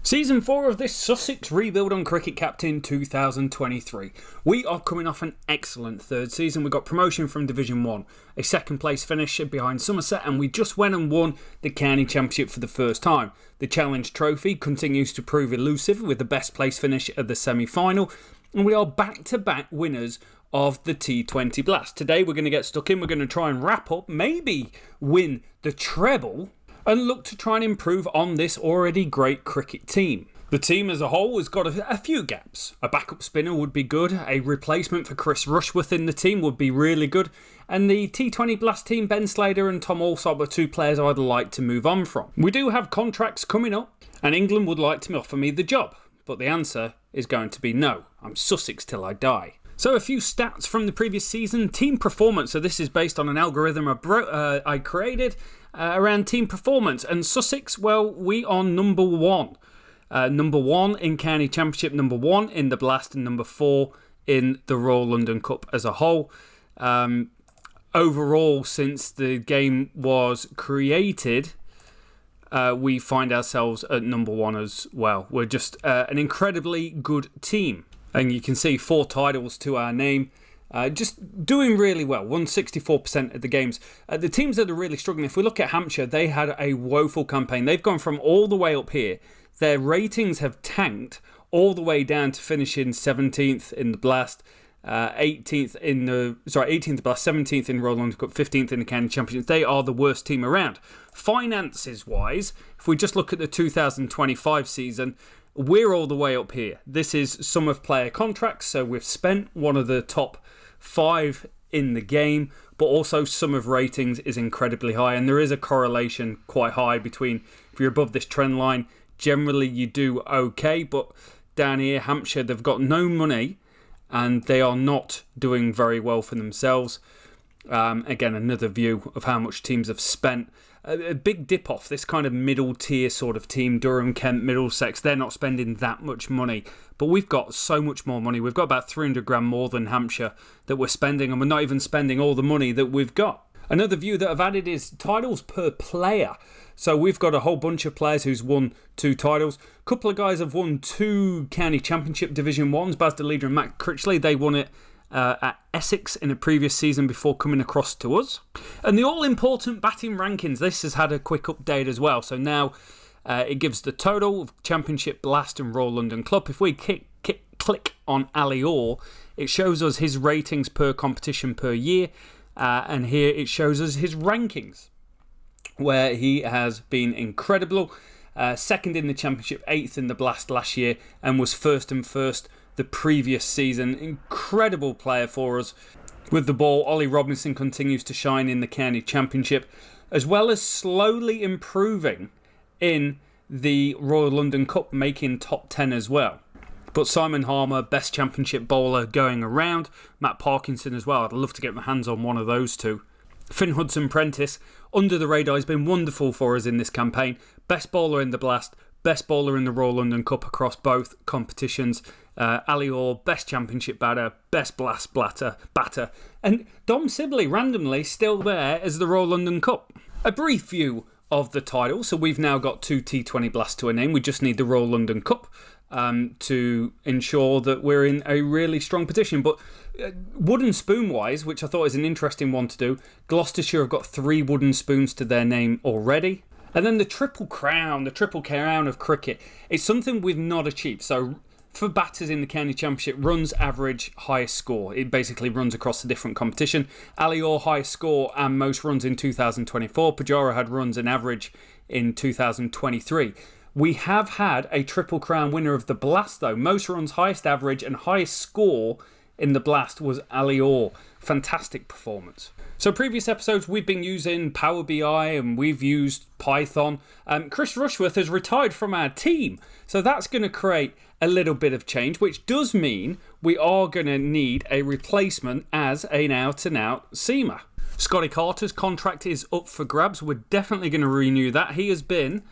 Season 4 of this Sussex Rebuild on Cricket Captain 2023. We are coming off an excellent third season. We got promotion from Division 1, a second place finish behind Somerset, and we just went and won the County Championship for the first time. The Challenge Trophy continues to prove elusive with the best place finish at the semi-final, and we are back-to-back winners of the T20 Blast. Today we're going to get stuck in, we're going to try and wrap up, maybe win the treble, and look to try and improve on this already great cricket team. The team as a whole has got a few gaps. A backup spinner would be good, a replacement for Chris Rushworth in the team would be really good, and the T20 Blast team, Ben Slater and Tom Alsop, are two players I'd like to move on from. We do have contracts coming up, and England would like to offer me the job, but the answer is going to be no. I'm Sussex till I die. So a few stats from the previous season. Team performance. So this is based on an algorithm I created around team performance. And Sussex, well, we are number one. Number one in County Championship, number one in the Blast, and number 4 in the Royal London Cup as a whole. Overall, since the game was created, we find ourselves at number 1 as well. We're just an incredibly good team. And you can see 4 titles to our name. Just doing really well. Won 64% of the games. The teams that are really struggling, if we look at Hampshire, they had a woeful campaign. They've gone from all the way up here. Their ratings have tanked all the way down to finishing 17th in the Blast, 18th in the Blast, 17th in Royal London Cup, 15th in the County Championships. They are the worst team around. Finances wise, if we just look at the 2025 season, we're all the way up here. This is sum of player contracts, so we've spent one of the top 5 in the game, but also sum of ratings is incredibly high, and there is a correlation quite high between, if you're above this trend line, generally you do okay, but down here, Hampshire, they've got no money, and they are not doing very well for themselves. Again, another view of how much teams have spent. A big dip off, this kind of middle tier sort of team, Durham, Kent, Middlesex, they're not spending that much money, but we've got so much more money. We've got about 300 grand more than Hampshire that we're spending, and we're not even spending all the money that we've got. Another view that I've added is titles per player. So we've got a whole bunch of players who's won 2 titles. A couple of guys have won 2 County Championship Division 1s, Baz de Leader and Matt Critchley. They won it at Essex in a previous season before coming across to us. And the all-important batting rankings, this has had a quick update as well. So now it gives the total of Championship, Blast and Royal London Club. If we click on Ali Orr, it shows us his ratings per competition per year. And here it shows us his rankings, where he has been incredible. 2nd in the Championship, 8th in the Blast last year, and was first the previous season. Incredible player for us. With the ball, Ollie Robinson continues to shine in the County Championship, as well as slowly improving in the Royal London Cup, making top 10 as well. But Simon Harmer, best championship bowler going around. Matt Parkinson as well. I'd love to get my hands on one of those two. Finn Hudson-Prentice, under the radar, has been wonderful for us in this campaign. Best bowler in the Blast, best bowler in the Royal London Cup across both competitions. Ali Orr, best championship batter, best Blast batter. And Dom Sibley, randomly, still there as the Royal London Cup. A brief view of the title. So we've now got 2 T20 Blasts to a name. We just need the Royal London Cup to ensure that we're in a really strong position. But wooden spoon wise, which I thought is an interesting one to do, Gloucestershire have got 3 wooden spoons to their name already. And then the triple crown of cricket, it's something we've not achieved. So for batters in the County Championship, runs average, highest score. It basically runs across the different competition. Ali Orr, highest score and most runs in 2024. Pujara had runs and average in 2023. We have had a Triple Crown winner of the Blast though. Most runs, highest average and highest score in the Blast was Ali Orr. Fantastic performance. So previous episodes we've been using Power BI and we've used Python. Chris Rushworth has retired from our team. So that's going to create a little bit of change, which does mean we are going to need a replacement as an out-and-out seamer. Scotty Carter's contract is up for grabs. We're definitely going to renew that. He has been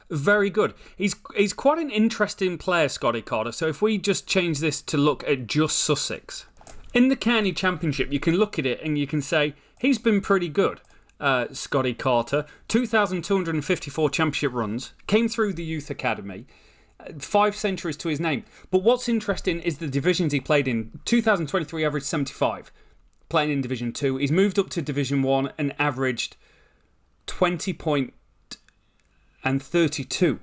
very good. He's quite an interesting player, Scotty Carter. So if we just change this to look at just Sussex. In the County Championship, you can look at it and you can say, he's been pretty good. Scotty Carter, 2,254 championship runs, came through the youth academy, 5 centuries to his name. But what's interesting is the divisions he played in. 2023 averaged 75, playing in Division 2. He's moved up to Division 1 and averaged 20 point and 32.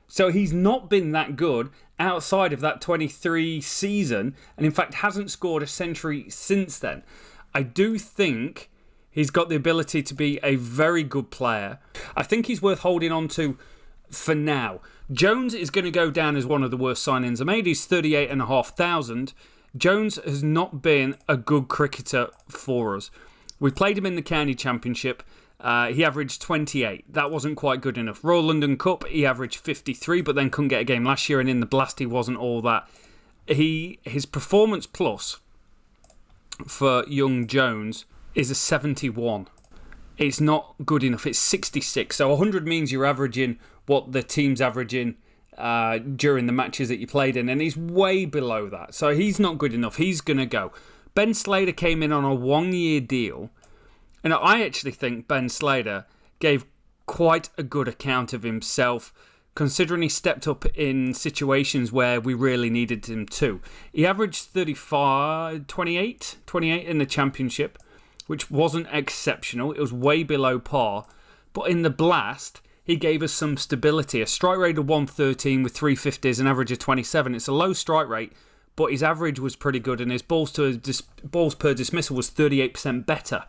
So he's not been that good outside of that 23 season, and in fact hasn't scored a century since then. I do think he's got the ability to be a very good player. I think he's worth holding on to for now. Jones is going to go down as one of the worst signings I made. He's 38,500. Jones has not been a good cricketer for us. We played him in the County Championship. He averaged 28. That wasn't quite good enough. Royal London Cup, he averaged 53, but then couldn't get a game last year. And in the Blast, he wasn't all that. His performance plus for young Jones is a 71. It's not good enough. It's 66. So 100 means you're averaging what the team's averaging during the matches that you played in, and he's way below that. So he's not good enough. He's going to go. Ben Slater came in on a 1-year deal, and I actually think Ben Slater gave quite a good account of himself, considering he stepped up in situations where we really needed him to. He averaged 28 in the Championship, which wasn't exceptional. It was way below par. But in the Blast, he gave us some stability. A strike rate of 113 with 350s, an average of 27. It's a low strike rate, but his average was pretty good, and his balls per dismissal was 38% better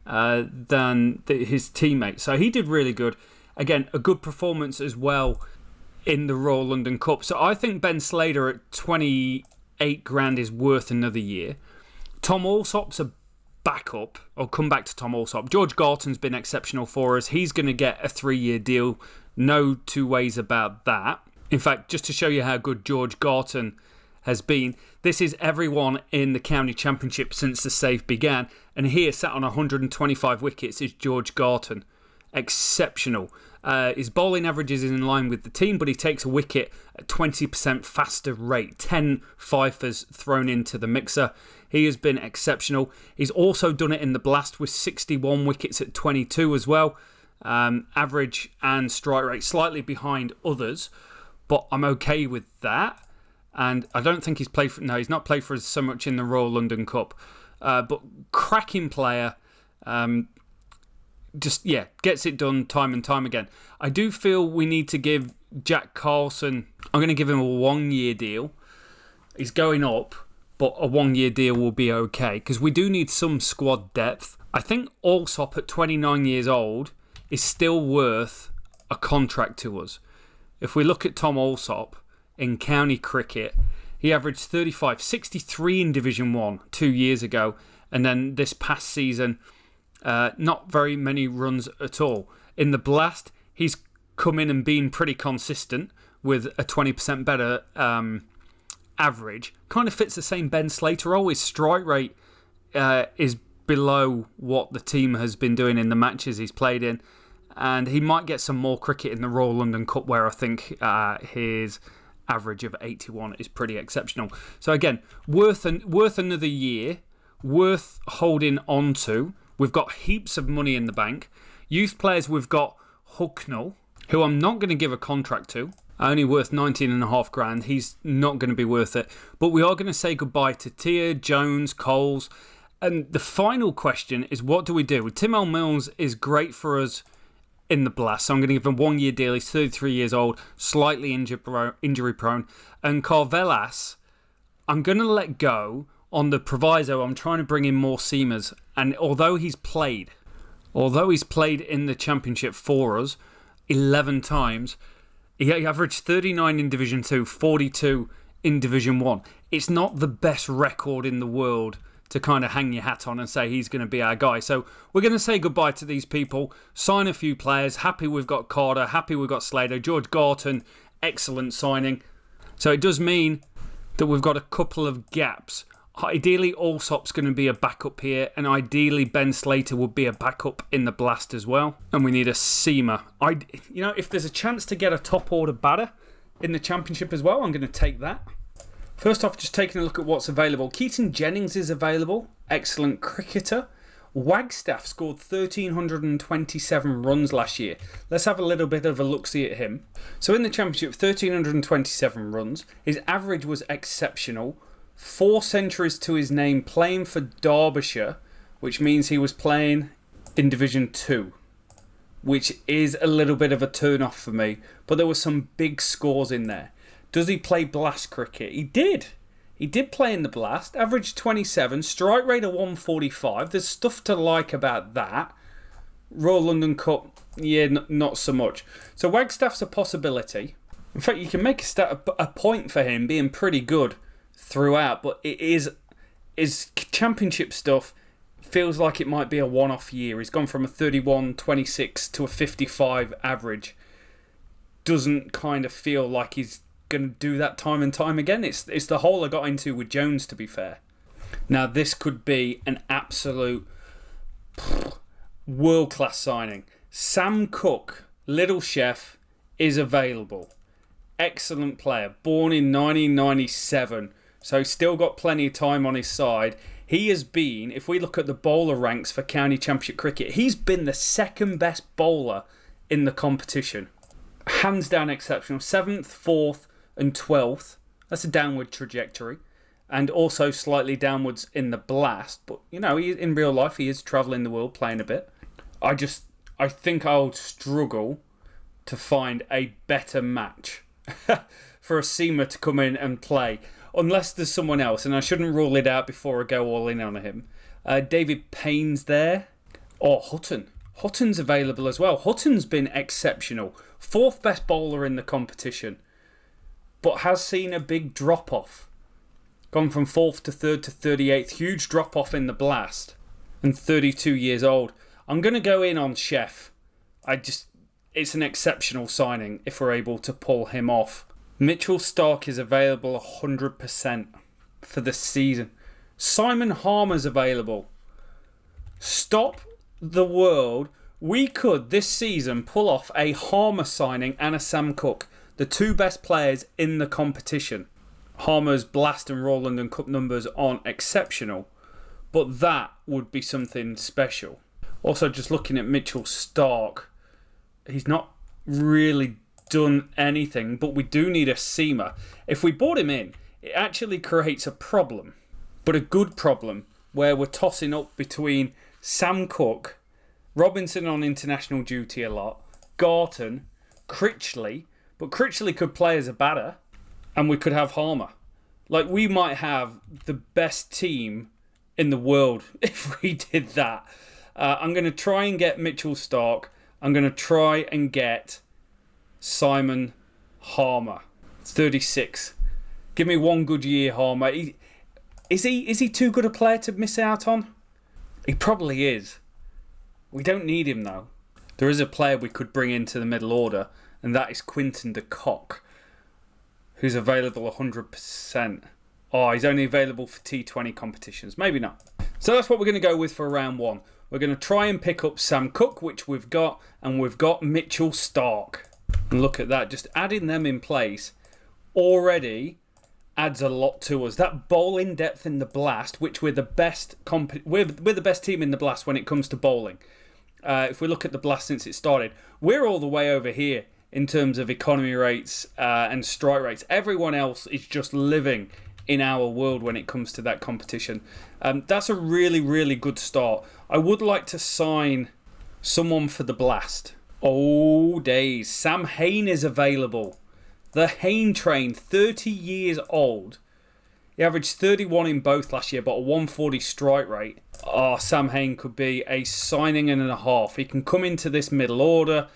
than his teammates. So he did really good. Again, a good performance as well in the Royal London Cup. So I think Ben Slater at 28 grand is worth another year. Tom Alsop's a backup. I'll come back to Tom Alsop. George Garton's been exceptional for us. He's going to get a 3-year deal. No two ways about that. In fact, just to show you how good George Garton has been, this is everyone in the County Championship since the save began. And here, sat on 125 wickets, is George Garton. Exceptional. His bowling average is in line with the team, but he takes a wicket at 20% faster rate. 10 fifers thrown into the mixer. He has been exceptional. He's also done it in the Blast with 61 wickets at 22 as well. Average and strike rate slightly behind others, but I'm okay with that. And I don't think he's played for... No, he's not played for us so much in the Royal London Cup. But cracking player. Gets it done time and time again. I do feel we need to give Jack Carlson... I'm going to give him a 1-year deal. He's going up, but a 1-year deal will be okay, because we do need some squad depth. I think Alsop at 29 years old is still worth a contract to us. If we look at Tom Alsop in county cricket, he averaged 35, 63 in Division 1 2 years ago, and then this past season, not very many runs at all. In the Blast, he's come in and been pretty consistent with a 20% better average. Kind of fits the same Ben Slater role. His strike rate is below what the team has been doing in the matches he's played in, and he might get some more cricket in the Royal London Cup, where I think his average of 81 is pretty exceptional. So again, worth another year, worth holding on to. We've got heaps of money in the bank. Youth players, we've got Hucknall, who I'm not going to give a contract to. Only worth 19.5 grand. He's not going to be worth it. But we are going to say goodbye to Tia, Jones, Coles. And the final question is, what do we do? Tim L. Mills is great for us in the Blast, so I'm going to give him a 1-year deal. He's 33 years old, slightly injury prone. And Carvelas, I'm going to let go on the proviso I'm trying to bring in more seamers. And although he's played in the Championship for us 11 times, he averaged 39 in Division 2, 42 in Division 1. It's not the best record in the world to kind of hang your hat on and say he's going to be our guy. So we're going to say goodbye to these people, sign a few players. Happy we've got Carter, happy we've got Slater. George Garton, excellent signing. So it does mean that we've got a couple of gaps. Ideally, Alsop's going to be a backup here, and ideally Ben Slater would be a backup in the Blast as well. And we need a seamer. If there's a chance to get a top order batter in the Championship as well, I'm going to take that. First off, just taking a look at what's available. Keaton Jennings is available. Excellent cricketer. Wagstaff scored 1,327 runs last year. Let's have a little bit of a look-see at him. So in the Championship, 1,327 runs. His average was exceptional. 4 centuries to his name, playing for Derbyshire, which means he was playing in Division 2, which is a little bit of a turn-off for me. But there were some big scores in there. Does he play Blast cricket? He did. He did play in the Blast. Average 27. Strike rate of 145. There's stuff to like about that. Royal London Cup, yeah, not so much. So Wagstaff's a possibility. In fact, you can make a point for him being pretty good throughout. But it is Championship stuff. Feels like it might be a one-off year. He's gone from a 31-26 to a 55 average. Doesn't kind of feel like he's going to do that time and time again. It's the hole I got into with Jones, to be fair. Now, this could be an absolute world-class signing. Sam Cook, Little Chef, is available. Excellent player. Born in 1997, so he's still got plenty of time on his side. He has been, if we look at the bowler ranks for County Championship cricket, he's been the second best bowler in the competition. Hands down exceptional. 7th, 4th and 12th. That's a downward trajectory. And also slightly downwards in the Blast. But, you know, in real life, he is travelling the world playing a bit. I think I'll struggle to find a better match for a seamer to come in and play. Unless there's someone else. And I shouldn't rule it out before I go all in on him. David Payne's there. Or Hutton. Hutton's available as well. Hutton's been exceptional. 4th best bowler in the competition. But has seen a big drop-off. Gone from 4th to 3rd to 38th. Huge drop-off in the Blast. And 32 years old. I'm going to go in on Chef. It's an exceptional signing if we're able to pull him off. Mitchell Starc is available 100% for the season. Simon Harmer's available. Stop the world. We could, this season, pull off a Harmer signing and a Sam Cook. The 2 best players in the competition. Harmer's Blast and Royal London Cup numbers aren't exceptional, but that would be something special. Also, just looking at Mitchell Starc, he's not really done anything, but we do need a seamer. If we brought him in, it actually creates a problem, but a good problem, where we're tossing up between Sam Cook, Robinson on international duty a lot, Garton, Critchley, but Critchley could play as a batter, and we could have Harmer. Like, we might have the best team in the world if we did that. I'm going to try and get Mitchell Starc. I'm going to try and get Simon Harmer, 36. Give me one good year, Harmer. Is he too good a player to miss out on? He probably is. We don't need him, though. There is a player we could bring into the middle order, and that is Quinton de Kock, who's available 100%. Oh, he's only available for T20 competitions. Maybe not. So that's what we're going to go with for round 1. We're going to try and pick up Sam Cook, which we've got, and we've got Mitchell Starc. And look at that, just adding them in place already adds a lot to us. That bowling depth in the Blast, which we're the best we're the best team in the Blast when it comes to bowling. If we look at the Blast since it started, we're all the way over here in terms of economy rates and strike rates. Everyone else is just living in our world when it comes to that competition. That's a really, really good start. I would like to sign someone for the Blast. Oh, days. Sam Hain is available. The Hain train, 30 years old. He averaged 31 in both last year, but a 140 strike rate. Oh, Sam Hain could be a signing and a half. He can come into this middle order,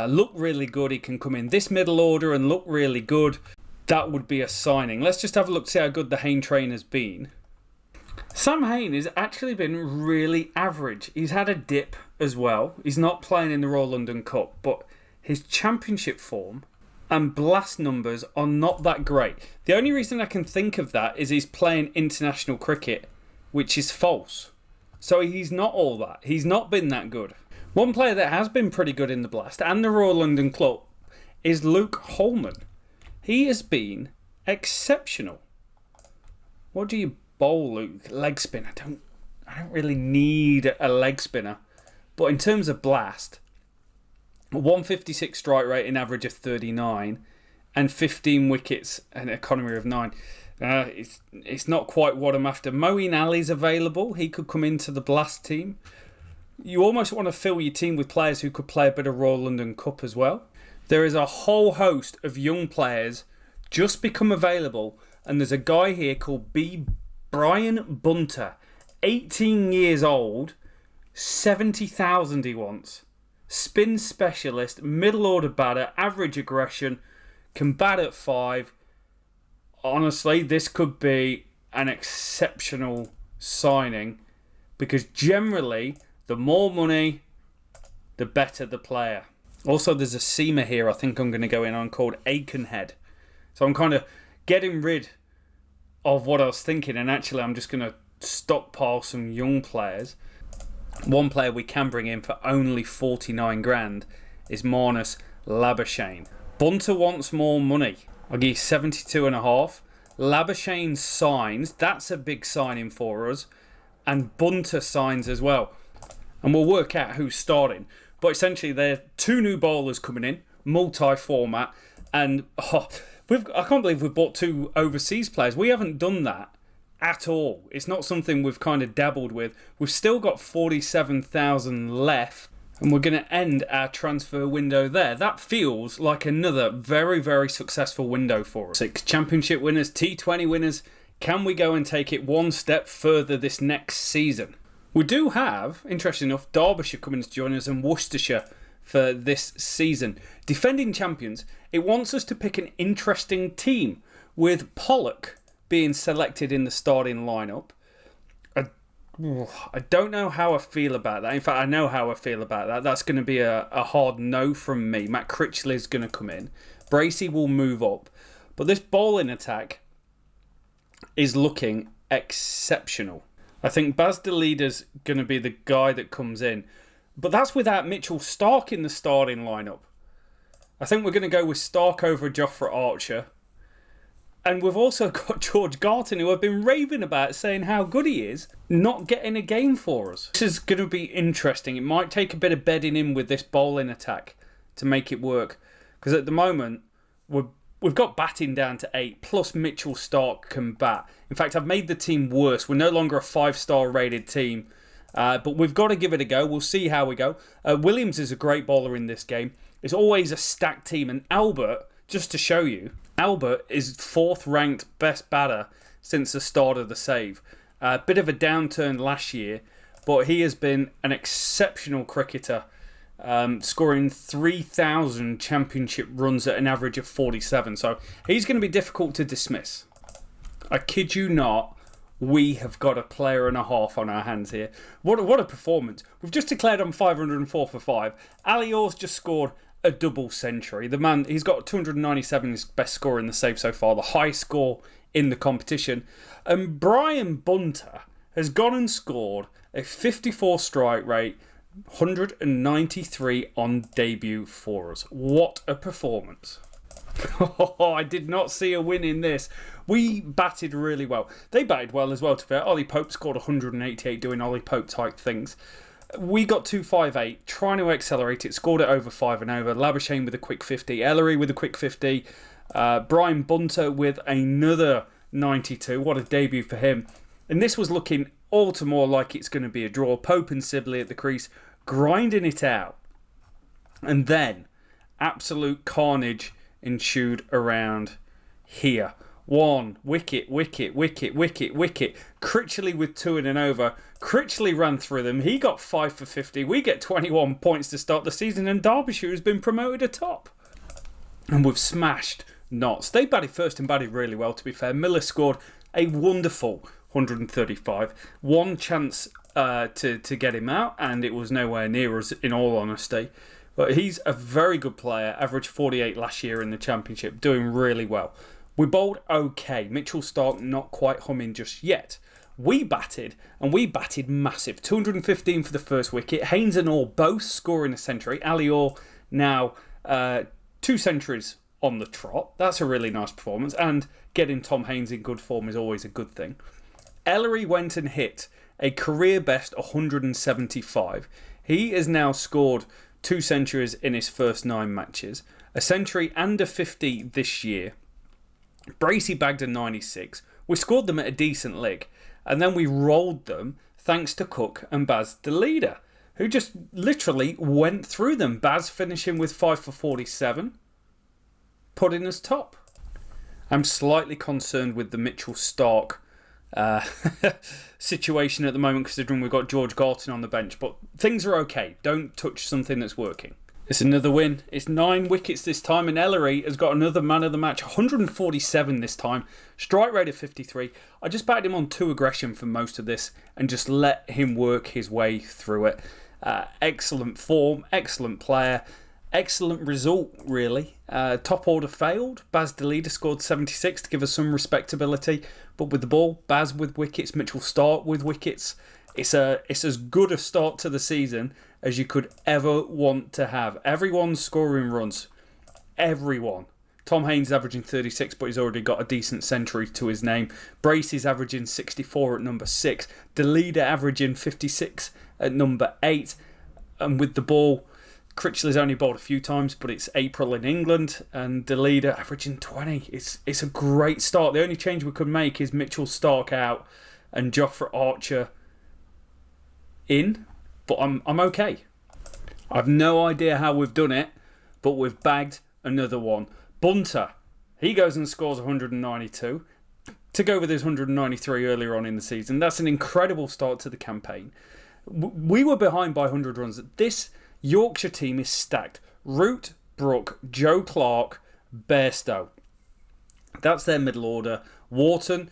look really good. He can come in this middle order and look really good. That would be a signing. Let's just have a look, see how good the Hain train has been. Sam Hain has actually been really average. He's had a dip as well. He's not playing in the Royal London Cup, but his championship form and Blast numbers are not that great. The only reason I can think of that is he's playing international cricket, which is false. So he's not all that. He's not been that good. One player that has been pretty good in the Blast and the Royal London Club is Luke Holman. He has been exceptional. What do you bowl, Luke? Leg spin. I don't really need a leg spinner. But in terms of Blast, 156 strike rate, an average of 39, and 15 wickets, an economy of 9. It's not quite what I'm after. Moeen Ali's available. He could come into the Blast team. You almost want to fill your team with players who could play a bit of Royal London Cup as well. There is a whole host of young players just become available, and there's a guy here called Brian Bunter, 18 years old, 70,000 he wants. Spin specialist, middle order batter, average aggression, can bat at 5. Honestly, this could be an exceptional signing, because generally, the more money, the better the player. Also, there's a seamer here I think I'm going to go in on called Aikenhead. So I'm kind of getting rid of what I was thinking, and actually I'm just going to stockpile some young players. One player we can bring in for only 49 grand is Marnus Labuschagne. Bunter wants more money. I'll give you 72.5. Labuschagne signs. That's a big signing for us. And Bunter signs as well. And we'll work out who's starting. But essentially, there are 2 new bowlers coming in, multi-format, and I can't believe we've bought 2 overseas players. We haven't done that at all. It's not something we've kind of dabbled with. We've still got 47,000 left, and we're going to end our transfer window there. That feels like another very, very successful window for us. 6 championship winners, T20 winners. Can we go and take it one step further this next season? We do have, interesting enough, Derbyshire coming to join us and Worcestershire for this season. Defending champions, it wants us to pick an interesting team, with Pollock being selected in the starting lineup. I don't know how I feel about that. In fact, I know how I feel about that. That's going to be a hard no from me. Matt Critchley is going to come in. Bracey will move up. But this bowling attack is looking exceptional. I think Baz DeLeader's going to be the guy that comes in. But that's without Mitchell Stark in the starting lineup. I think we're going to go with Stark over Jofra Archer. And we've also got George Garton, who I've been raving about, saying how good he is, not getting a game for us. This is going to be interesting. It might take a bit of bedding in with this bowling attack to make it work. Because at the moment, we've got batting down to 8, plus Mitchell Stark can bat. In fact, I've made the team worse. We're no longer a 5-star rated team. But we've got to give it a go. We'll see how we go. Williams is a great bowler in this game. It's always a stacked team. And Albert, just to show you, Albert is 4th ranked best batter since the start of the save. A bit of a downturn last year, but he has been an exceptional cricketer, scoring 3,000 championship runs at an average of 47. So he's going to be difficult to dismiss. I kid you not, we have got a player and a half on our hands here. What a performance. We've just declared on 504 for 5. Ali Orr's just scored a double century. The man, he's got 297, his best score in the save so far, the high score in the competition. And Brian Bunter has gone and scored a 54 strike rate, 193 on debut for us. What a performance. I did not see a win in this. We batted really well. They batted well as well, to be fair. Ollie Pope scored 188 doing Ollie Pope type things. We got 258, trying to accelerate it, scored it over 5 and over. Labuschagne with a quick 50, Ellery with a quick 50, Brian Bunter with another 92. What a debut for him. And this was looking all to more like it's going to be a draw. Pope and Sibley at the crease, grinding it out. And then, absolute carnage ensued around here. 1 wicket, wicket, wicket, wicket, wicket. Critchley with 2 in and over. Critchley ran through them. He got 5 for 50. We get 21 points to start the season, and Derbyshire has been promoted atop. And we've smashed Notts. They batted first and batted really well, to be fair. Miller scored a wonderful 135. One chance to get him out, and it was nowhere near us, in all honesty. But he's a very good player. Averaged 48 last year in the Championship. Doing really well. We bowled okay. Mitchell Stark not quite humming just yet. We batted, and we batted massive. 215 for the first wicket. Haynes and Orr both scoring a century. Ali Orr now 2 centuries on the trot. That's a really nice performance. And getting Tom Haynes in good form is always a good thing. Ellery went and hit a career best 175. He has now scored 2 centuries in his first 9 matches, a century and a 50 this year. Bracey bagged a 96. We scored them at a decent lick, and then we rolled them thanks to Cook and Baz the leader, who just literally went through them. Baz finishing with 5 for 47, putting us top. I'm slightly concerned with the Mitchell Starc situation at the moment, considering we've got George Garton on the bench, but things are okay. Don't touch something that's working. It's another win. It's 9 wickets this time, and Ellery has got another man of the match, 147 this time, strike rate of 53. I just backed him on 2 aggression for most of this and just let him work his way through it. Excellent form, excellent player, excellent result, really. Top order failed. Baz the leader scored 76 to give us some respectability, but with the ball, Baz with wickets, Mitchell Starc with wickets. It's as good a start to the season as you could ever want to have. Everyone's scoring runs. Everyone. Tom Haines is averaging 36, but he's already got a decent century to his name. Bracey's averaging 64 at number 6. The leader averaging 56 at number 8. And with the ball, Critchley's only bowled a few times, but it's April in England, and the leader averaging 20. It's a great start. The only change we could make is Mitchell Starc out and Jofra Archer in, but I'm okay. I've no idea how we've done it, but we've bagged another one. Bunter, he goes and scores 192 to go with his 193 earlier on in the season. That's an incredible start to the campaign. We were behind by 100 runs. This Yorkshire team is stacked. Root, Brook, Joe Clark, Bairstow. That's their middle order. Wharton,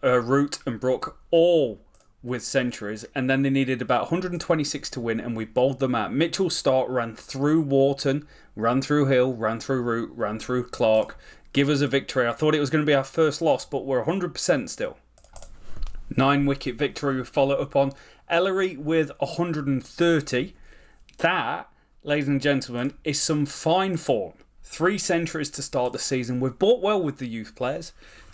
Root and Brook, all with centuries, and then they needed about 126 to win, and we bowled them out. Mitchell Starc ran through Wharton, ran through Hill, ran through Root, ran through Clark. Give us a victory. I thought it was going to be our first loss, but we're 100% still. 9 wicket victory we follow up on. Ellery with 130. That, ladies and gentlemen, is some fine form. 3 centuries to start the season. We've bought well with the youth players,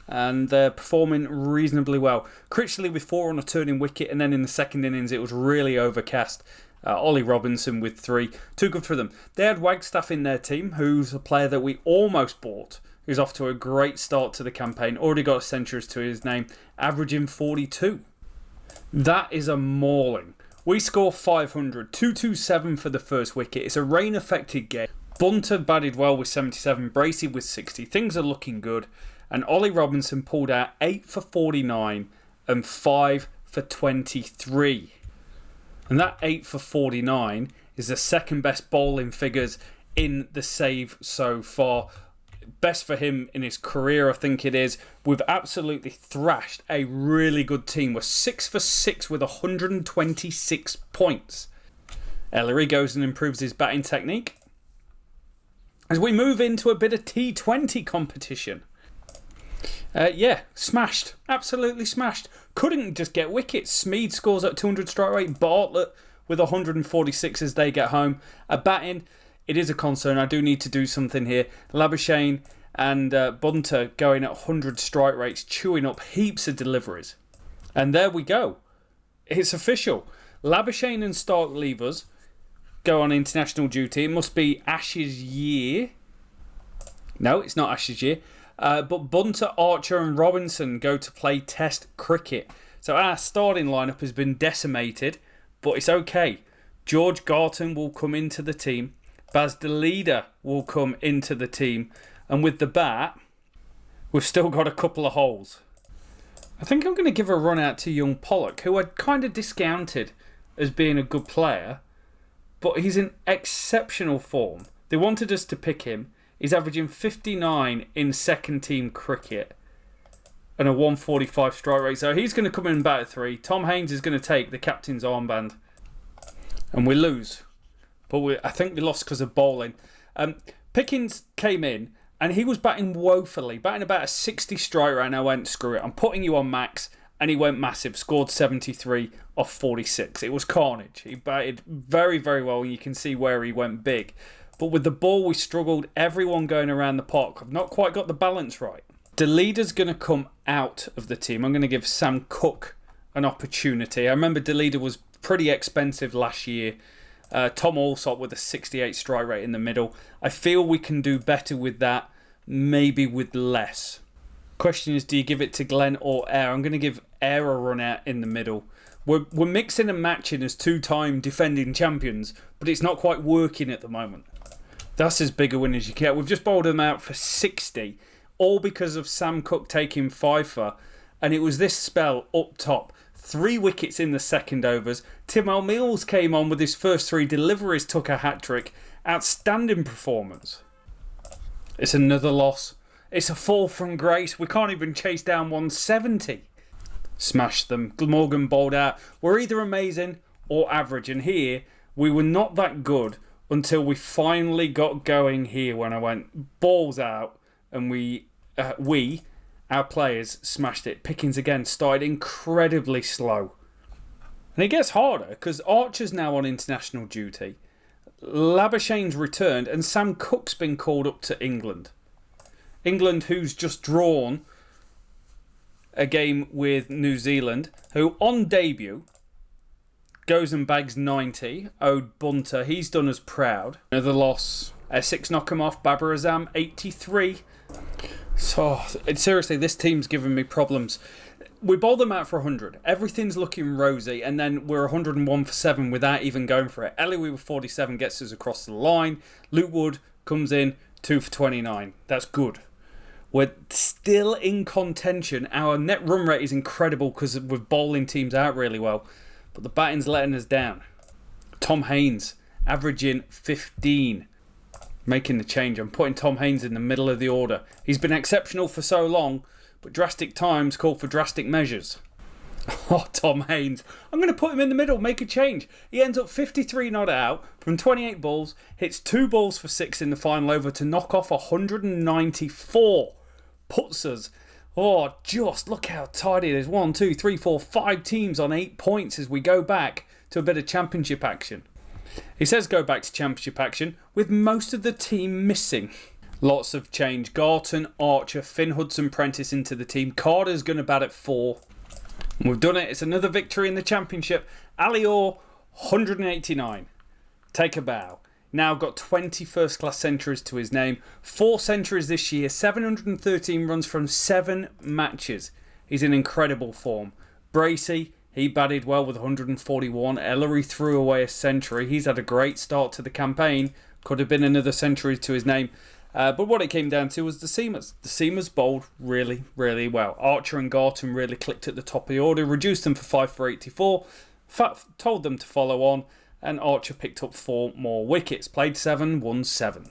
and they're performing reasonably well. Critchley with 4 on a turning wicket, and then in the second innings it was really overcast. Ollie Robinson with 3. Too good for them. They had Wagstaff in their team, who's a player that we almost bought, who's off to a great start to the campaign. Already got centuries to his name, averaging 42. That is a mauling. We score 500, 227 for the first wicket. It's a rain-affected game. Bunter batted well with 77, Bracey with 60. Things are looking good. And Ollie Robinson pulled out 8 for 49 and 5 for 23. And that 8 for 49 is the second best bowling figures in the save so far. Best for him in his career, I think it is. We've absolutely thrashed a really good team. We're 6 for 6 with 126 points. Ellery goes and improves his batting technique as we move into a bit of T20 competition. Smashed. Absolutely smashed. Couldn't just get wickets. Smead scores at 200 strike rate. Bartlett with 146 as they get home. Batting, it is a concern. I do need to do something here. Labuschagne and Bunter going at 100 strike rates, chewing up heaps of deliveries. And there we go. It's official. Labuschagne and Starc leave us, go on international duty. It must be Ashes year. No, it's not Ashes year. But Bunter, Archer and Robinson go to play Test cricket. So our starting lineup has been decimated, but it's okay. George Garton will come into the team. Baz the leader will come into the team. And with the bat, we've still got a couple of holes. I think I'm going to give a run out to young Pollock, who I'd kind of discounted as being a good player, but he's in exceptional form. They wanted us to pick him. He's averaging 59 in second team cricket and a 145 strike rate. So he's going to come in and bat at 3. Tom Haines is going to take the captain's armband. And we lose. But I think we lost because of bowling. Pickens came in and he was batting woefully. Batting about a 60 strike rate, and I went, screw it, I'm putting you on max. And he went massive. Scored 73 off 46. It was carnage. He batted very, very well. And you can see where he went big. But with the ball, we struggled. Everyone going around the park. I've not quite got the balance right. The leader's going to come out of the team. I'm going to give Sam Cook an opportunity. I remember Delida was pretty expensive last year. Tom Alsop with a 68 strike rate in the middle. I feel we can do better with that, maybe with less. Question is, do you give it to Glenn or Ayr? I'm going to give Ayr a run out in the middle. We're mixing and matching as two-time defending champions, but it's not quite working at the moment. That's as big a win as you get. We've just bowled them out for 60, all because of Sam Cook taking 5 for, and it was this spell up top. 3 wickets in the second overs. Tim O'Meals came on with his first 3 deliveries, took a hat-trick. Outstanding performance. It's another loss. It's a fall from grace. We can't even chase down 170. Smashed them. Glamorgan bowled out. We're either amazing or average. And here, we were not that good until we finally got going here when I went balls out and our players smashed it. Pickens again started incredibly slow. And it gets harder because Archer's now on international duty. Labuschagne's returned and Sam Cook's been called up to England. England, who's just drawn a game with New Zealand, who on debut goes and bags 90. Ode Bunter, he's done us proud. Another loss. Essex knock him off. Babar Azam, 83. So, seriously, this team's giving me problems. We bowled them out for 100. Everything's looking rosy, and then we're 101 for 7 without even going for it. Ellery with 47 gets us across the line. Luke Wood comes in, 2 for 29. That's good. We're still in contention. Our net run rate is incredible because we're bowling teams out really well, but the batting's letting us down. Tom Haynes averaging 15. Making the change. I'm putting Tom Haynes in the middle of the order. He's been exceptional for so long, but drastic times call for drastic measures. Oh, Tom Haynes. I'm going to put him in the middle, make a change. He ends up 53 not out from 28 balls, hits 2 balls for 6 in the final over to knock off 194. Puts us, just look how tidy it is. 1, 2, 3, 4, 5 teams on 8 points as we go back to a bit of championship action. He says go back to championship action with most of the team missing. Lots of change. Garton, Archer, Finn Hudson-Prentice into the team. Carter's going to bat at 4. And we've done it. It's another victory in the championship. Ali Orr, 189. Take a bow. Now got 20 first-class centuries to his name. 4 centuries this year. 713 runs from 7 matches. He's in incredible form. Bracey, he batted well with 141. Ellery threw away a century. He's had a great start to the campaign. Could have been another century to his name. But what it came down to was the seamers. The seamers bowled really, really well. Archer and Garton really clicked at the top of the order. Reduced them for 5 for 84. Told them to follow on. And Archer picked up 4 more wickets. Played 7, won 7.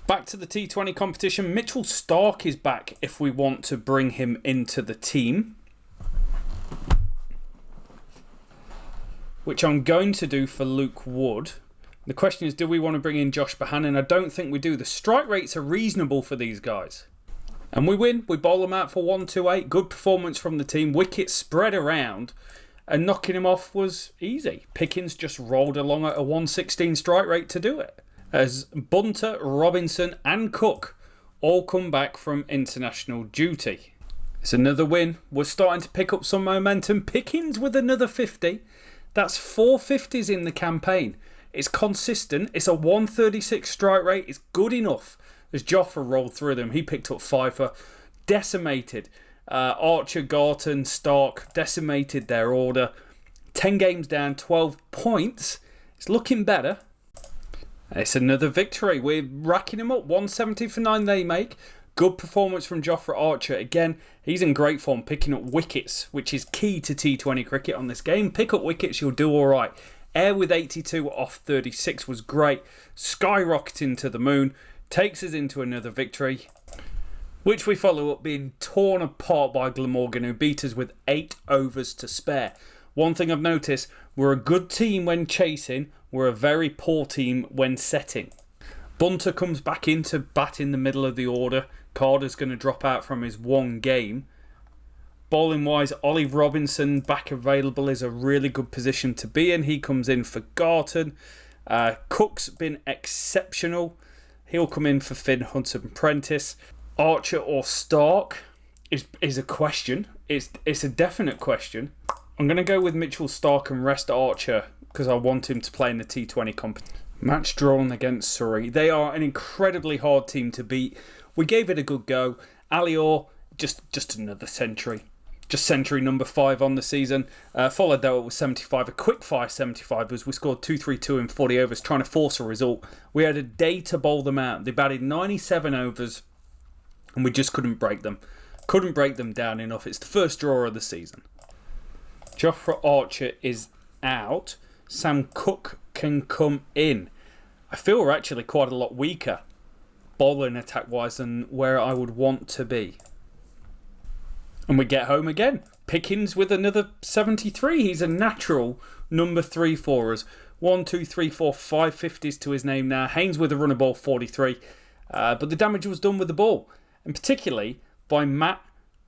Back to the T20 competition. Mitchell Starc is back if we want to bring him into the team, which I'm going to do for Luke Wood. The question is, do we want to bring in Josh Bohannon? I don't think we do. The strike rates are reasonable for these guys. And we win. We bowl them out for 128. Good performance from the team. Wickets spread around. And knocking him off was easy. Pickens just rolled along at a 116 strike rate to do it. As Bunter, Robinson and Cook all come back from international duty. It's another win. We're starting to pick up some momentum. Pickens with another 50. That's 4 50s in the campaign. It's consistent. It's a 136 strike rate. It's good enough. As Jofra rolled through them, he picked up 5 for. Decimated. Archer, Garton, Stark decimated their order. 10 games down, 12 points. It's looking better. It's another victory. We're racking them up. 170 for 9 they make. Good performance from Jofra Archer. Again, he's in great form, picking up wickets, which is key to T20 cricket on this game. Pick up wickets, you'll do all right. Ayr with 82 off 36 was great. Skyrocketing to the moon. Takes us into another victory, which we follow up being torn apart by Glamorgan, who beat us with 8 overs to spare. One thing I've noticed, we're a good team when chasing. We're a very poor team when setting. Bunter comes back in to bat in the middle of the order. Carter's going to drop out from his 1 game. Bowling wise, Ollie Robinson back available is a really good position to be in. He comes in for Garton. Cook's been exceptional. He'll come in for Finn Hudson-Prentice. Archer or Stark is a question. It's a definite question. I'm going to go with Mitchell Stark and rest Archer because I want him to play in the T20 competition. Match drawn against Surrey. They are an incredibly hard team to beat. We gave it a good go. Ali Orr, just another century. Just century number 5 on the season. Followed though it was 75. A quick fire 75 as we scored 2-3-2 in 40 overs trying to force a result. We had a day to bowl them out. They batted 97 overs and we just couldn't break them. Couldn't break them down enough. It's the first draw of the season. Jofra Archer is out. Sam Cook can come in. I feel we're actually quite a lot weaker bowling attack wise than where I would want to be. And we get home again. Pickens with another 73. He's a natural number 3 for us. 1, 2, 3, 4, 5 50s to his name now. Haynes with a runner ball 43. But the damage was done with the ball. And particularly by Matt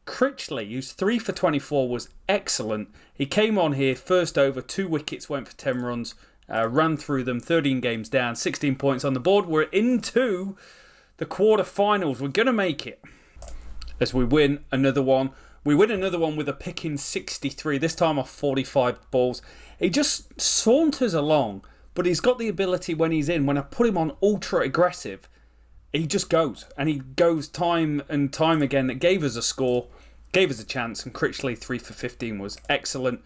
Critchley, whose 3 for 24 was excellent. He came on here, first over, 2 wickets, went for 10 runs. Ran through them, 13 games down, 16 points on the board. We're into the quarterfinals. We're going to make it. As we win another one. We win another one with a Pickens 63, this time off 45 balls. He just saunters along, but he's got the ability when he's in. When I put him on ultra aggressive, he just goes. And he goes time and time again. That gave us a score, gave us a chance. And Critchley 3 for 15 was excellent.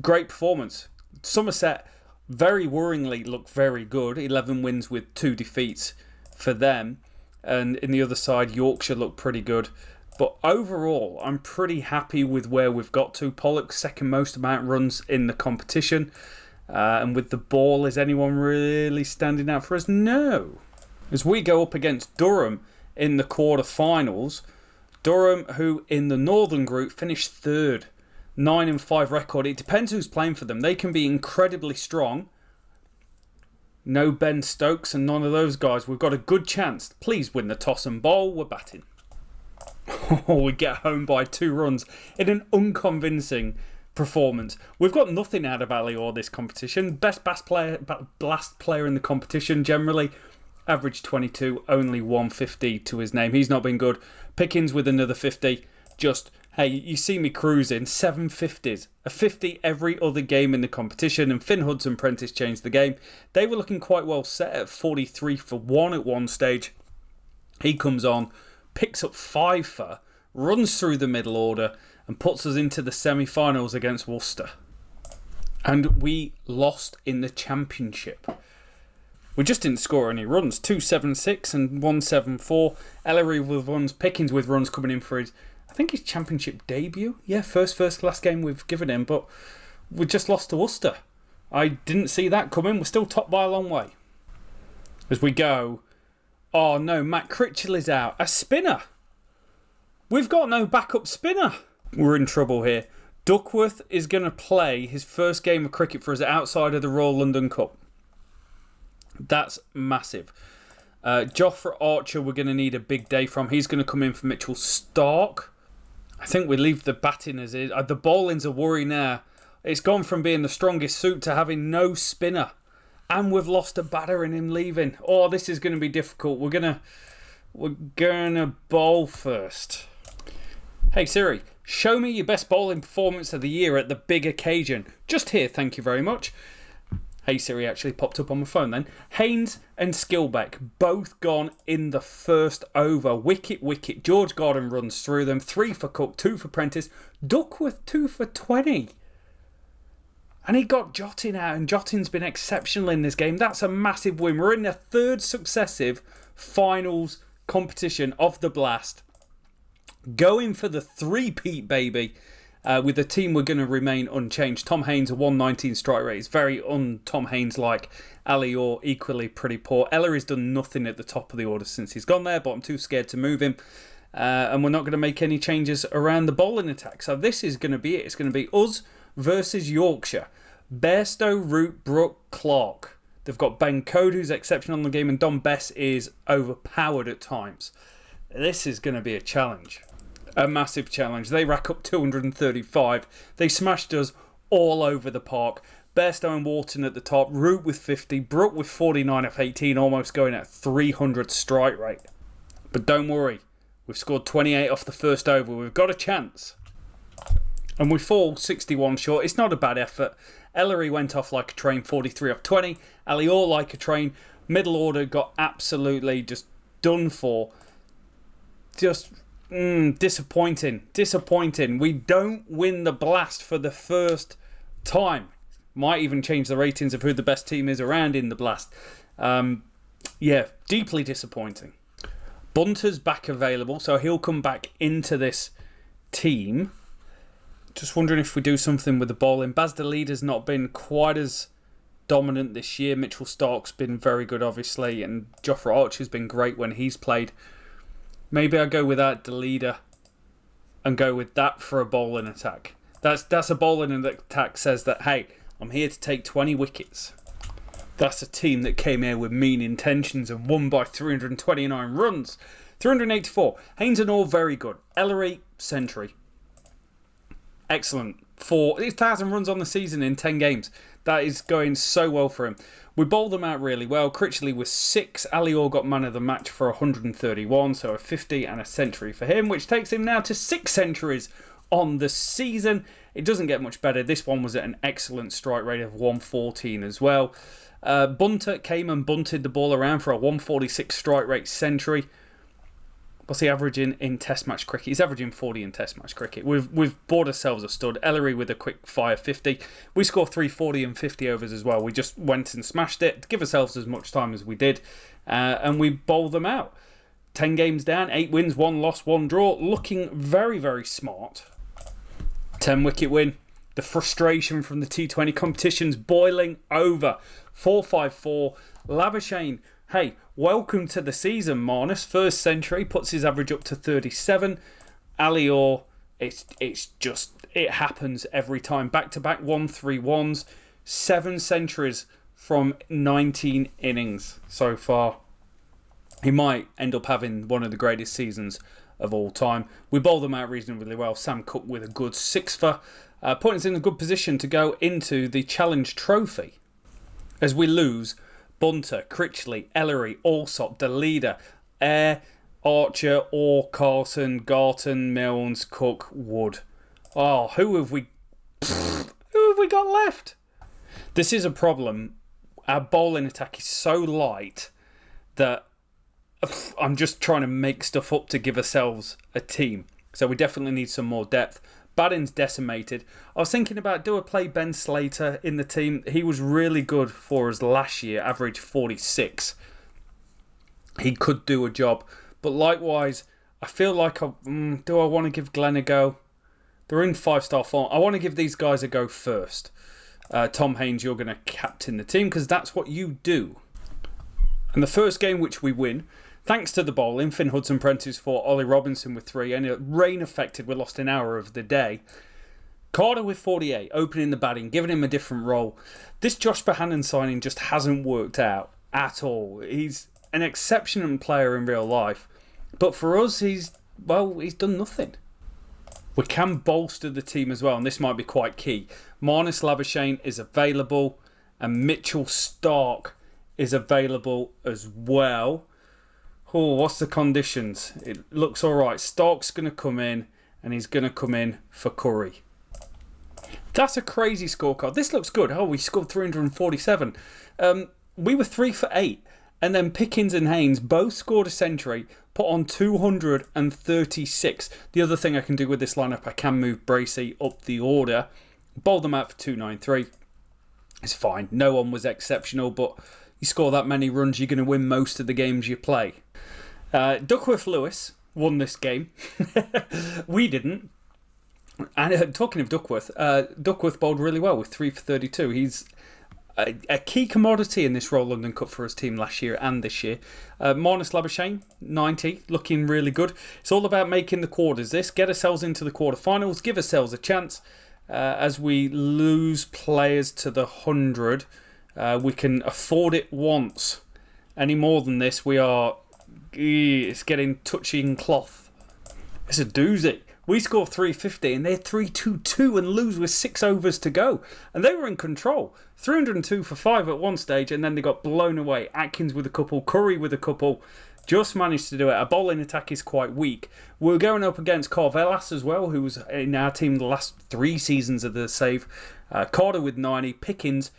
Great performance. Somerset, very worryingly, looked very good. 11 wins with 2 defeats for them. And in the other side, Yorkshire looked pretty good. But overall, I'm pretty happy with where we've got to. Pollock, second most amount runs in the competition. And with the ball, is anyone really standing out for us? No. As we go up against Durham in the quarterfinals, Durham, who in the Northern Group finished 3rd, 9-5 record. It depends who's playing for them. They can be incredibly strong. No Ben Stokes and none of those guys. We've got a good chance. Please win the toss and bowl. We're batting. We get home by 2 runs in an unconvincing performance. We've got nothing out of Ali Orr this competition. Best blast player in the competition generally. Average 22, only 150 to his name. He's not been good. Pickens with another 50. Just, hey, you see me cruising. 7 50s. A 50 every other game in the competition. And Finn Hudson Prentice changed the game. They were looking quite well set at 43 for 1 at one stage. He comes on, picks up 5 for, runs through the middle order and puts us into the semi-finals against Worcester. And we lost in the championship. We just didn't score any runs. 276 and 174. Ellery with runs, Pickens with runs coming in for his, I think his championship debut. Yeah, first class game we've given him, but we just lost to Worcester. I didn't see that coming. We're still top by a long way. As we go, oh no, Matt Critchell is out. A spinner. We've got no backup spinner. We're in trouble here. Duckworth is going to play his first game of cricket for us outside of the Royal London Cup. That's massive. Jofra Archer, we're going to need a big day from. He's going to come in for Mitchell Stark. I think we leave the batting as is. The bowling's a worry now. It's gone from being the strongest suit to having no spinner. And we've lost a batter in him leaving. Oh, this is going to be difficult. We're gonna bowl first. Hey Siri, show me your best bowling performance of the year at the big occasion. Just here, thank you very much. Hey Siri actually popped up on my phone then. Haynes and Skilbeck both gone in the first over. Wicket. George Gordon runs through them. 3 for Cook, 2 for Prentice. Duckworth 2 for 20. And he got Jottin out, and Jottin's been exceptional in this game. That's a massive win. We're in the 3rd successive finals competition of the Blast. Going for the 3-peat, baby. With the team, we're going to remain unchanged. Tom Haynes, a 119 strike rate. It's very un-Tom Haynes-like. Ali Orr, equally pretty poor. Ellery's done nothing at the top of the order since he's gone there, but I'm too scared to move him. And we're not going to make any changes around the bowling attack. So this is going to be it. It's going to be us versus Yorkshire. Bairstow, Root, Brook, Clark. They've got Ben Code, who's exceptional in the game, and Don Bess is overpowered at times. This is going to be a challenge. A massive challenge. They rack up 235. They smashed us all over the park. Bairstow and Wharton at the top. Root with 50. Brook with 49 off 18, almost going at 300 strike rate. But don't worry. We've scored 28 off the first over. We've got a chance. And we fall 61 short. It's not a bad effort. Ellery went off like a train, 43 off 20. Ali Orr like a train. Middle order got absolutely just done for. Just disappointing. We don't win the Blast for the first time. Might even change the ratings of who the best team is around in the Blast. Yeah, deeply disappointing. Bunter's back available, so he'll come back into this team. Just wondering if we do something with the bowling. Baz the leader's not been quite as dominant this year. Mitchell Stark's been very good, obviously, and Jofra Archer's been great when he's played. Maybe I go without the leader and go with that for a bowling attack. That's a bowling attack says that, hey, I'm here to take 20 wickets. That's a team that came here with mean intentions and won by 329 runs. 384. Haynes and Orr, very good. Ellery, century. Excellent. 4,000 runs on the season in 10 games. That is going so well for him. We bowled them out really well. Critchley was 6. Ali Orr got man of the match for 131, so a 50 and a century for him, which takes him now to 6 centuries on the season. It doesn't get much better. This one was at an excellent strike rate of 114 as well. Bunter came and bunted the ball around for a 146 strike rate century. What's he averaging in Test match cricket? He's averaging 40 in Test match cricket. We've bought ourselves a stud. Ellery with a quick fire 50. We scored 340 and 50 overs as well. We just went and smashed it to give ourselves as much time as we did. And we bowled them out. 10 games down, 8 wins, 1 loss, 1 draw. Looking very, very smart. 10 wicket win. The frustration from the T20 competition's boiling over. 454. Labuschagne. Hey, welcome to the season, Marnus. First century puts his average up to 37. Ali Orr, it happens every time. Back-to-back 131s. 7 centuries from 19 innings so far. He might end up having one of the greatest seasons of all time. We bowled them out reasonably well. Sam Cook with a good 6-fer. Putting us in a good position to go into the Challenge Trophy. As we lose Bunter, Critchley, Ellery, Allsop, the leader, Ayr, Archer, Orr, Carlton, Garton, Milnes, Cook, Wood. Oh, who have we got left? This is a problem. Our bowling attack is so light that I'm just trying to make stuff up to give ourselves a team. So we definitely need some more depth. Batting's decimated. I was thinking about, do I play Ben Slater in the team? He was really good for us last year, average 46. He could do a job. But likewise, I feel like, do I want to give Glenn a go? They're in 5-star form. I want to give these guys a go first. Tom Haynes, you're going to captain the team because that's what you do. And the first game which we win, thanks to the bowling, Finn Hudson-Prentice for Ollie Robinson with 3, and rain affected, we lost an hour of the day. Carter with 48, opening the batting, giving him a different role. This Josh Bohannon signing just hasn't worked out at all. He's an exceptional player in real life, but for us, he's done nothing. We can bolster the team as well, and this might be quite key. Marnus Labuschagne is available, and Mitchell Stark is available as well. Oh, what's the conditions? It looks all right. Stark's going to come in, and he's going to come in for Curry. That's a crazy scorecard. This looks good. Oh, we scored 347. We were 3 for 8, and then Pickens and Haynes both scored a century, put on 236. The other thing I can do with this lineup, I can move Bracey up the order, bowl them out for 293. It's fine. No one was exceptional, but you score that many runs, you're going to win most of the games you play. Duckworth Lewis won this game. We didn't. And talking of Duckworth, Duckworth bowled really well with 3 for 32. He's a key commodity in this Royal London Cup for his team last year and this year. Marnus Labuschagne, 90, looking really good. It's all about making the quarters. Get ourselves into the quarterfinals, give ourselves a chance. As we lose players to the 100, we can afford it once. Any more than this, it's getting touching cloth. It's a doozy. We score 350 and they're 322 and lose with 6 overs to go. And they were in control. 302 for 5 at one stage, and then they got blown away. Atkins with a couple, Curry with a couple. Just managed to do it. Our bowling attack is quite weak. We're going up against Corvelas as well, who was in our team the last 3 seasons of the save. Carter with 90. Pickens,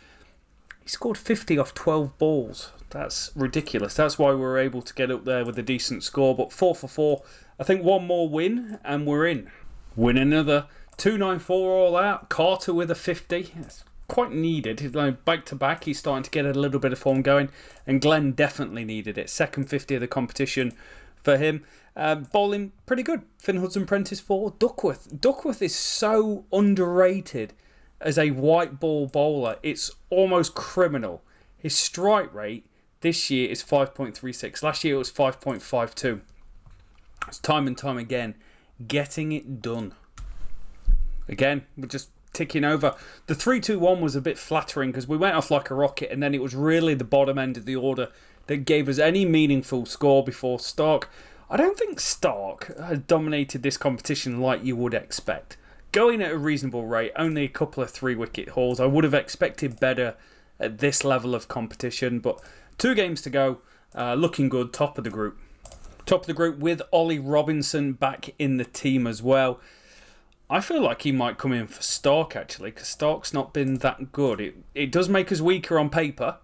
he scored 50 off 12 balls. That's ridiculous. That's why we were able to get up there with a decent score. But 4 for 4. I think one more win and we're in. Win another. 294 all out. Carter with a 50. That's quite needed. Back to back, he's starting to get a little bit of form going. And Glenn definitely needed it. Second 50 of the competition for him. Bowling, pretty good. Finn Hudson-Prentice 4. Duckworth. Duckworth is so underrated as a white ball bowler. It's almost criminal. His strike rate this year is 5.36. Last year it was 5.52. It's time and time again getting it done. Again, we're just ticking over. The 3-2-1 was a bit flattering because we went off like a rocket, and then it was really the bottom end of the order that gave us any meaningful score before Stark. I don't think Stark has dominated this competition like you would expect. Going at a reasonable rate, only a couple of 3-wicket hauls. I would have expected better at this level of competition, but 2 games to go. Looking good, top of the group. Top of the group with Ollie Robinson back in the team as well. I feel like he might come in for Stark, actually, because Stark's not been that good. It does make us weaker on paper.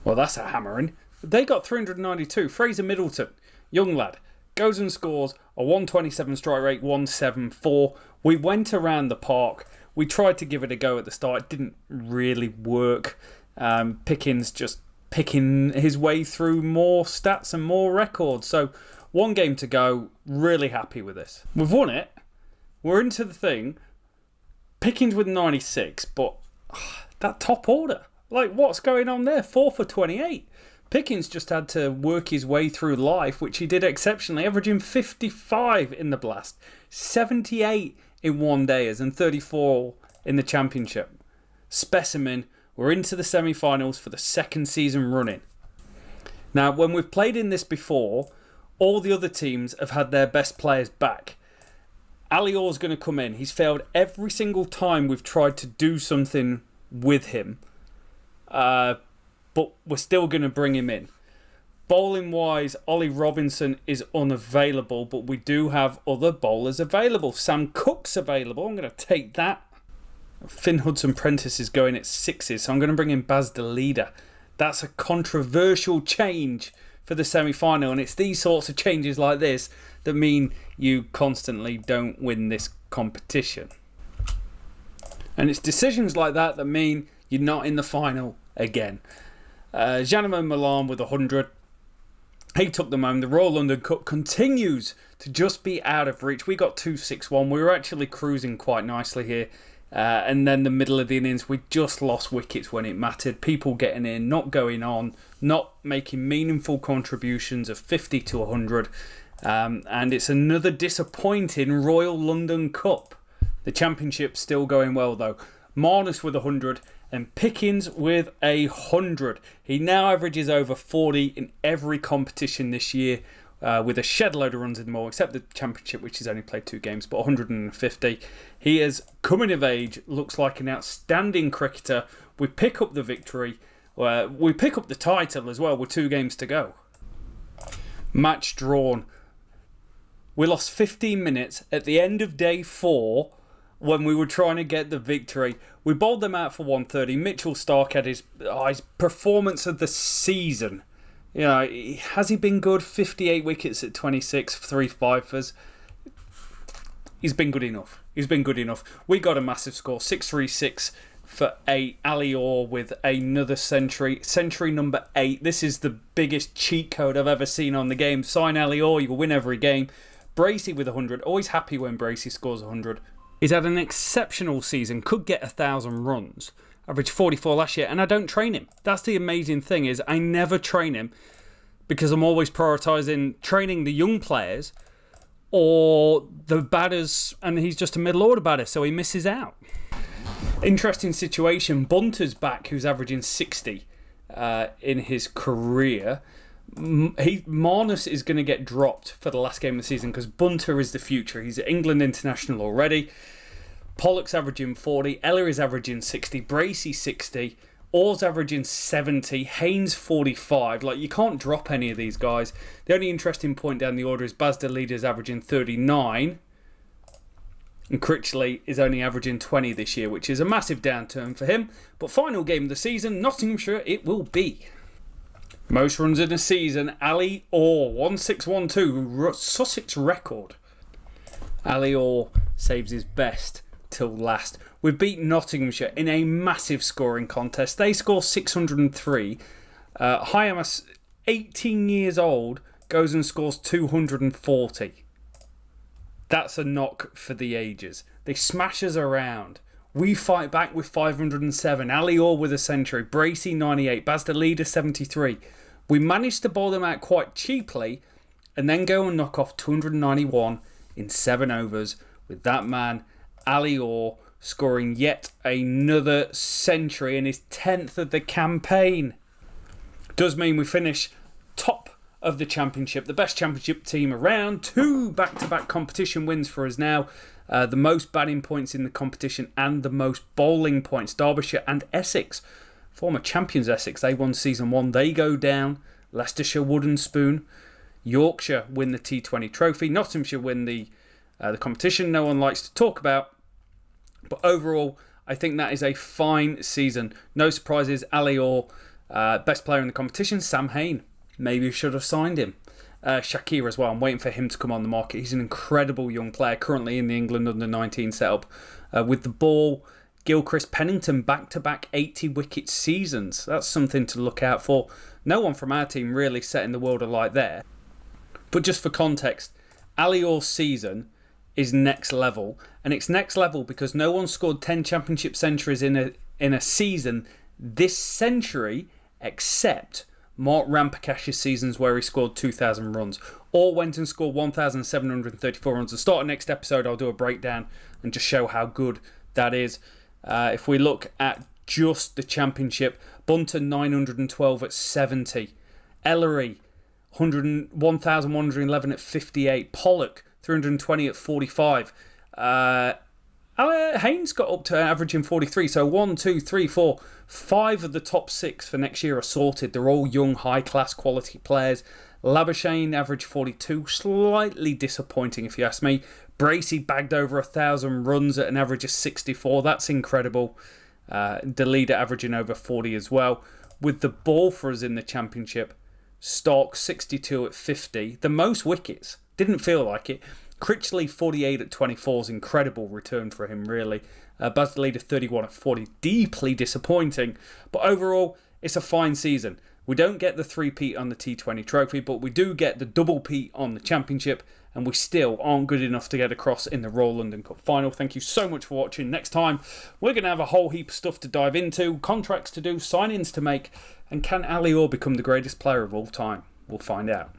Well, that's a hammering. They got 392. Fraser Middleton, young lad, goes and scores a 127 strike rate, 174. We went around the park. We tried to give it a go at the start. It didn't really work. Pickens just picking his way through more stats and more records. So 1 game to go. Really happy with this. We've won it. We're into the thing. Pickens with 96, but that top order. Like, what's going on there? 4 for 28. Pickens just had to work his way through life, which he did exceptionally, averaging 55 in the Blast, 78 in 1 days, and 34 in the Championship. Specimen. We're into the semi-finals for the 2nd season running. Now, when we've played in this before, all the other teams have had their best players back. Ali Orr's going to come in. He's failed every single time we've tried to do something with him. But we're still going to bring him in. Bowling-wise, Ollie Robinson is unavailable, but we do have other bowlers available. Sam Cook's available. I'm going to take that. Finn Hudson-Prentice is going at 6s, so I'm going to bring in Baz de Leader. That's a controversial change for the semi-final, and it's these sorts of changes like this that mean you constantly don't win this competition. And it's decisions like that that mean you're not in the final again. Janema Milan with 100. He took them home. The Royal London Cup continues to just be out of reach. We got 261. We were actually cruising quite nicely here. And then the middle of the innings, we just lost wickets when it mattered. People getting in, not going on, not making meaningful contributions of 50 to 100. And it's another disappointing Royal London Cup. The Championship's still going well, though. Marnus with 100 and Pickens with 100. He now averages over 40 in every competition this year, with a shed load of runs in them all, except the Championship, which has only played 2 games, but 150. He is coming of age, looks like an outstanding cricketer. We pick up the victory. We pick up the title as well with 2 games to go. Match drawn. We lost 15 minutes at the end of day 4 when we were trying to get the victory. We bowled them out for 130. Mitchell Stark had his performance of the season. You know, has he been good? 58 wickets at 26, 3 fifers. He's been good enough. He's been good enough. We got a massive score, 636 for 8. Ali Orr with another century. Century number 8. This is the biggest cheat code I've ever seen on the game. Sign Ali Orr, you'll win every game. Bracey with 100. Always happy when Bracey scores 100. He's had an exceptional season. Could get 1,000 runs. Averaged 44 last year, and I don't train him. That's the amazing thing, is I never train him because I'm always prioritising training the young players or the batters, and he's just a middle order batter, so he misses out. Interesting situation. Bunter's back, who's averaging 60 in his career. Marnus is going to get dropped for the last game of the season because Bunter is the future. He's an England international already. Pollock's averaging 40. Eller is averaging 60. Bracey 60. Orr's averaging 70, Haynes 45. Like, you can't drop any of these guys. The only interesting point down the order is Baz de Leader's averaging 39. And Critchley is only averaging 20 this year, which is a massive downturn for him. But final game of the season, Nottinghamshire it will be. Most runs in a season, Ali Orr, 1612, Sussex record. Ali Orr saves his best till last. We've beaten Nottinghamshire in a massive scoring contest. They score 603. Hayamas, 18 years old, goes and scores 240. That's a knock for the ages. They smash us around. We fight back with 507. Ali Orr with a century. Bracey 98. Baz de Leader 73. We managed to bowl them out quite cheaply and then go and knock off 291 in 7 overs with that man, Ali Orr, scoring yet another century in his 10th of the campaign. Does mean we finish top of the championship, the best championship team around. 2 back-to-back competition wins for us now. The most batting points in the competition and the most bowling points. Derbyshire and Essex, former champions Essex, they won season 1. They go down. Leicestershire wooden spoon. Yorkshire win the T20 trophy. Nottinghamshire win the competition no one likes to talk about. But overall, I think that is a fine season. No surprises. Ali Orr, best player in the competition. Sam Hain. Maybe you should have signed him. Shakir as well. I'm waiting for him to come on the market. He's an incredible young player, currently in the England under-19 setup. With the ball, Gilchrist, Pennington, back-to-back 80-wicket seasons. That's something to look out for. No one from our team really setting the world alight there. But just for context, Ali Orr's season is next level. And it's next level because no one scored 10 championship centuries in a season this century except Mark Rampakash's seasons where he scored 2,000 runs. All went and scored 1,734 runs. At the start of next episode, I'll do a breakdown and just show how good that is. If we look at just the championship, Bunter 912 at 70. Ellery 1,111 at 58. Pollock 320 at 45. Haynes got up to averaging 43. So 1, 2, 3, 4, 5 of the top 6 for next year are sorted. They're all young, high-class quality players. Labuschagne averaged 42. Slightly disappointing if you ask me. Bracey bagged over 1,000 runs at an average of 64. That's incredible. De Leader averaging over 40 as well. With the ball for us in the championship, Stark 62 at 50. The most wickets. Didn't feel like it. Critchley 48 at 24 is incredible return for him, really. Baz de Leader 31 at 40. Deeply disappointing. But overall, it's a fine season. We don't get the 3-peat on the T20 trophy, but we do get the double-peat on the championship, and we still aren't good enough to get across in the Royal London Cup final. Thank you so much for watching. Next time, we're going to have a whole heap of stuff to dive into, contracts to do, signings to make, and can Ali Orr become the greatest player of all time? We'll find out.